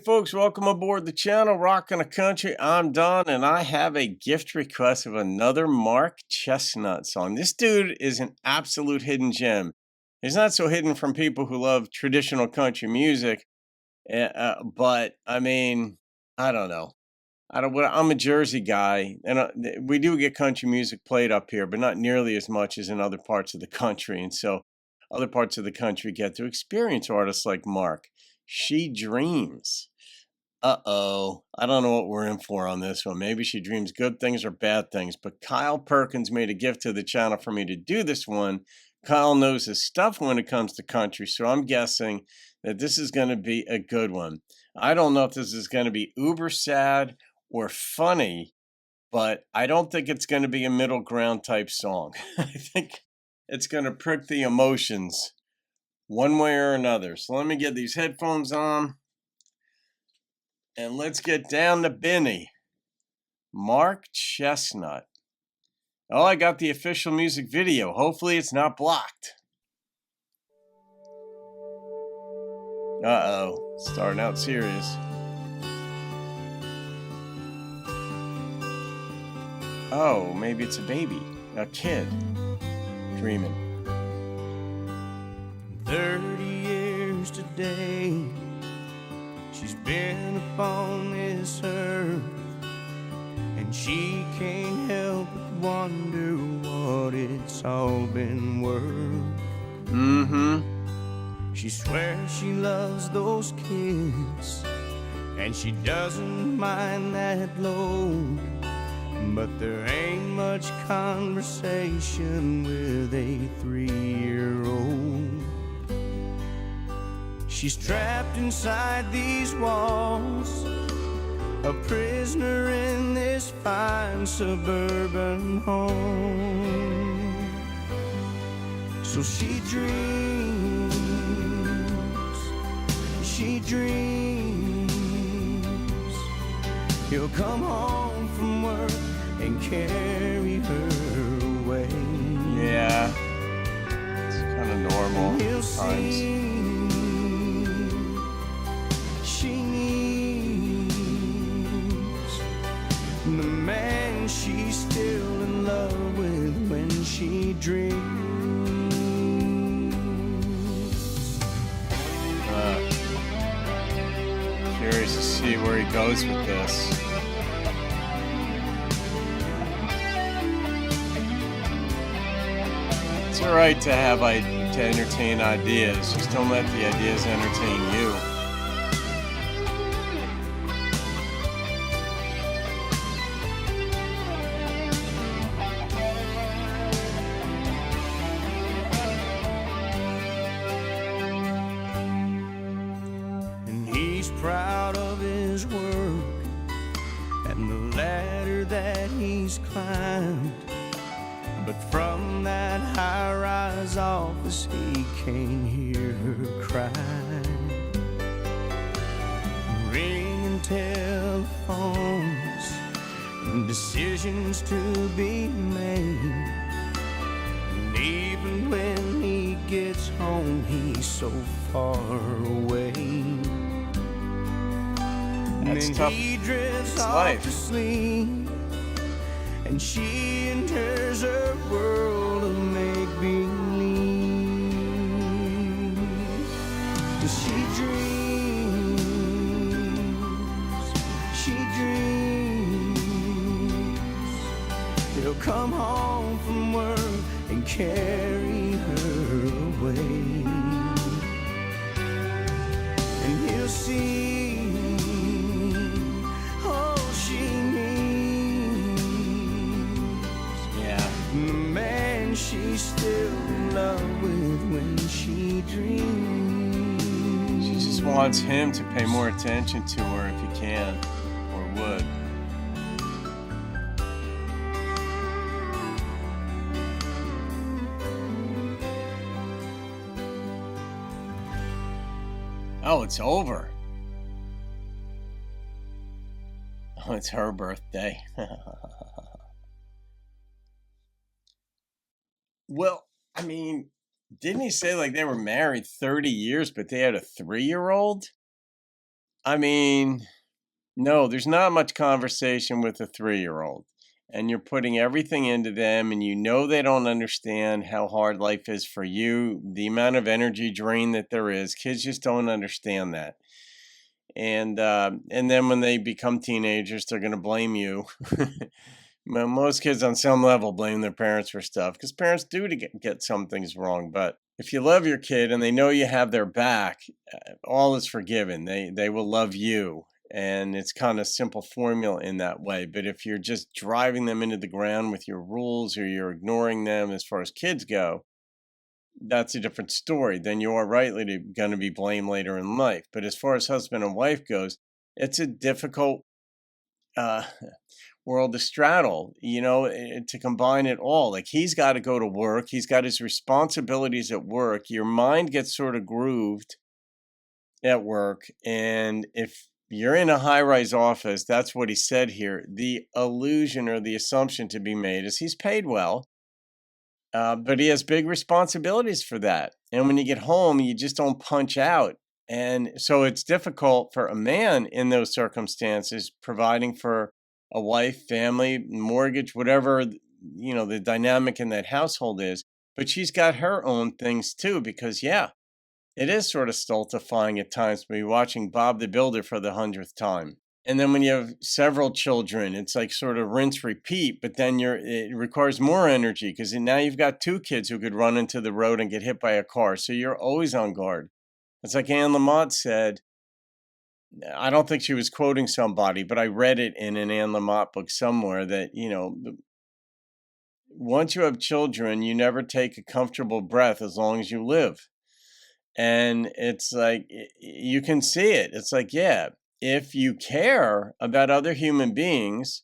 folks, welcome aboard the channel, Rockin' a Country. I'm Don, and I have a gift request of another Mark Chesnutt song. This dude is an absolute hidden gem. He's not so hidden from people who love traditional country music, but I mean, I don't know. I'm a Jersey guy, and we do get country music played up here, but not nearly as much as in other parts of the country. And so, other parts of the country get to experience artists like Mark. She Dreams. Uh-oh. I don't know what we're in for on this one. Maybe she dreams good things or bad things, but Kyle Perkins made a gift to the channel for me to do this one. Kyle knows his stuff when it comes to country, so I'm guessing that this is going to be a good one. I don't know if this is going to be uber sad or funny, but I don't think it's going to be a middle ground type song. I think it's going to prick the emotions one way or another. So let me get these headphones on and let's get down to Benny. Mark Chesnutt. Oh, I got the official music video. Hopefully it's not blocked. Uh-oh, starting out serious. Oh, maybe it's a baby, a kid, dreaming. 30 years today, she's been upon this earth, and she can't help but wonder what it's all been worth. She swears she loves those kids, and she doesn't mind that load, but there ain't much conversation with a 3-year-old. She's trapped inside these walls, a prisoner in this fine suburban home. So she dreams, he'll come home from work and carry her away. Yeah, it's kind of normal He'll times. She needs the man she's still in love with when she dreams. Curious to see where he goes with this. It's all right to have to entertain ideas. Just don't let the ideas entertain you. And he's proud of his work and the ladder that he's climbed, but from that high-rise office he can't hear her cry. Ringing telephones and decisions to be made, and even when he gets home he's so far away. That's and tough. He drifts It's off life. to sleep, and she enters her world of make-believe. 'Cause she dreams, he'll come home from work and carry her away, and he'll see all she needs, the man she's still in love with when she dreams. She just wants him to pay more attention to her if he can, or would. Oh, it's over. Oh, it's her birthday. Well, I mean, didn't he say like they were married 30 years, but they had a 3-year-old? I mean, no, there's not much conversation with a 3-year-old. And you're putting everything into them, and you know they don't understand how hard life is for you, the amount of energy drain that there is. Kids just don't understand that. And then when they become teenagers, they're going to blame you. Most kids, on some level, blame their parents for stuff because parents do to get some things wrong. But if you love your kid and they know you have their back, all is forgiven. They will love you, and it's kind of simple formula in that way. But if you're just driving them into the ground with your rules, or you're ignoring them as far as kids go, that's a different story. Then you are rightly going to be blamed later in life. But as far as husband and wife goes, it's a difficult uh, world to straddle, to combine it all. Like, he's got to go to work, he's got his responsibilities at work. Your mind gets sort of grooved at work. And if you're in a high rise office, that's what he said here. The illusion or the assumption to be made is he's paid well, but he has big responsibilities for that. And when you get home, you just don't punch out. And so it's difficult for a man in those circumstances, providing for a wife, family, mortgage, whatever, the dynamic in that household is. But she's got her own things too, because, yeah, it is sort of stultifying at times to be watching Bob the Builder for the 100th time. And then when you have several children, it's like sort of rinse repeat, but then it requires more energy because now you've got two kids who could run into the road and get hit by a car. So you're always on guard. It's like Anne Lamott said. I don't think she was quoting somebody, but I read it in an Anne Lamott book somewhere that, once you have children, you never take a comfortable breath as long as you live. And it's like, you can see it. It's like, yeah, if you care about other human beings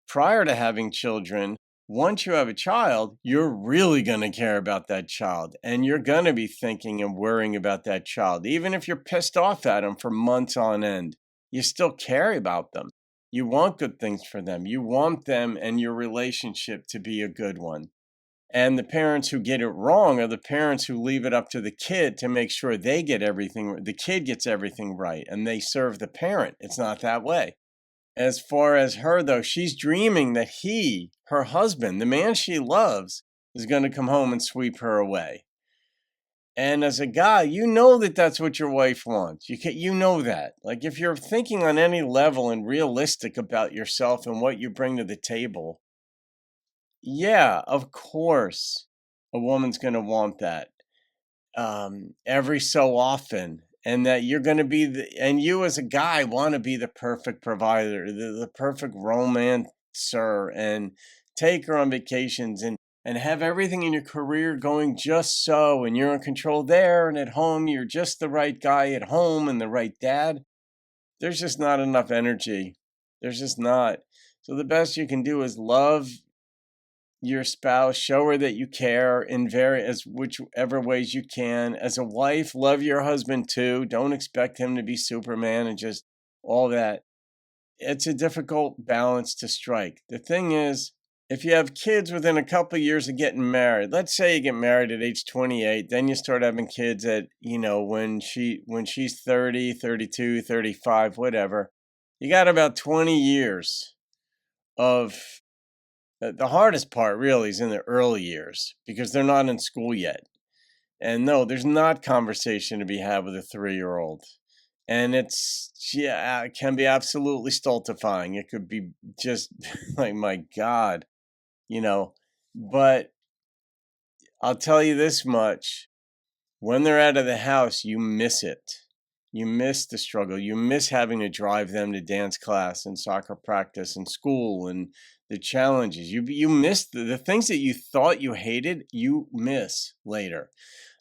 prior to having children, once you have a child, you're really going to care about that child. And you're going to be thinking and worrying about that child. Even if you're pissed off at them for months on end, you still care about them. You want good things for them. You want them and your relationship to be a good one. And the parents who get it wrong are the parents who leave it up to the kid to make sure they get everything, the kid gets everything right, and they serve the parent. It's not that way. As far as her, though, she's dreaming that her husband, the man she loves, is going to come home and sweep her away. And as a guy, you know that that's what your wife wants. You know that. Like, if you're thinking on any level and realistic about yourself and what you bring to the table, yeah, of course, a woman's going to want that every so often. And that you're going to be and you as a guy want to be the perfect provider, the perfect romancer, and take her on vacations and have everything in your career going just so, and you're in control there, and at home, you're just the right guy at home and the right dad. There's just not enough energy. There's just not. So the best you can do is love your spouse, show her that you care in whichever ways you can. As a wife, love your husband too. Don't expect him to be Superman and just all that. It's a difficult balance to strike. The thing is, if you have kids within a couple of years of getting married, let's say you get married at age 28, then you start having kids at, when she's 30, 32, 35, whatever. You got about 20 years of the hardest part really is in the early years because they're not in school yet. And no, there's not conversation to be had with a 3-year-old. And it can be absolutely stultifying. It could be just like, my God, but I'll tell you this much. When they're out of the house, you miss it. You miss the struggle. You miss having to drive them to dance class and soccer practice and school and the challenges. You miss the things that you thought you hated, you miss later.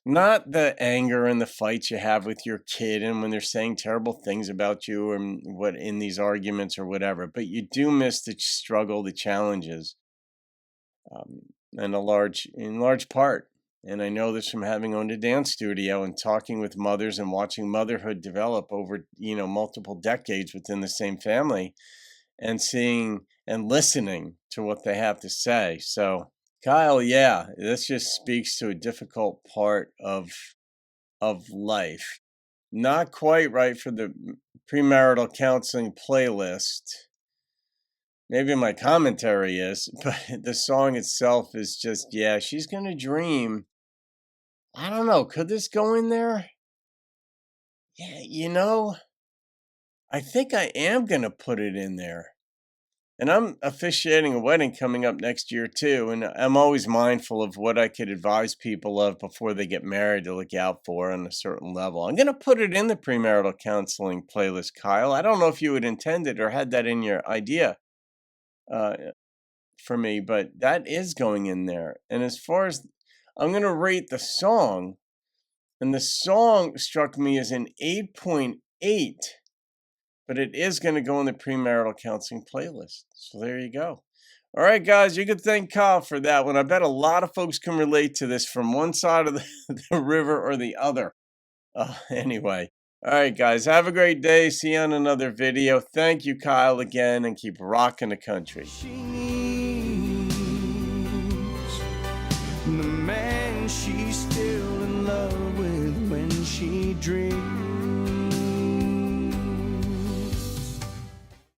Not the anger and the fights you have with your kid and when they're saying terrible things about you and what in these arguments or whatever, but you do miss the struggle, the challenges, and in large part. And I know this from having owned a dance studio and talking with mothers and watching motherhood develop over, multiple decades within the same family, and seeing and listening to what they have to say. So, Kyle, yeah, this just speaks to a difficult part of life. Not quite right for the premarital counseling playlist. Maybe my commentary is, but the song itself is just, yeah, she's gonna dream. I don't know. Could this go in there? Yeah, I think I am gonna put it in there. And I'm officiating a wedding coming up next year too, and I'm always mindful of what I could advise people of before they get married to look out for on a certain level. I'm gonna put it in the premarital counseling playlist, Kyle. I don't know if you had intended or had that in your idea uh, for me, but that is going in there. And as far as I'm gonna rate the song, and the song struck me as an 8.8, but it is going to go in the premarital counseling playlist. So there you go. All right, guys, you can thank Kyle for that one. I bet a lot of folks can relate to this from one side of the river or the other. Anyway, all right, guys, have a great day. See you on another video. Thank you, Kyle, again, and keep rocking the country. She needs the man she's still in love with when she dreams.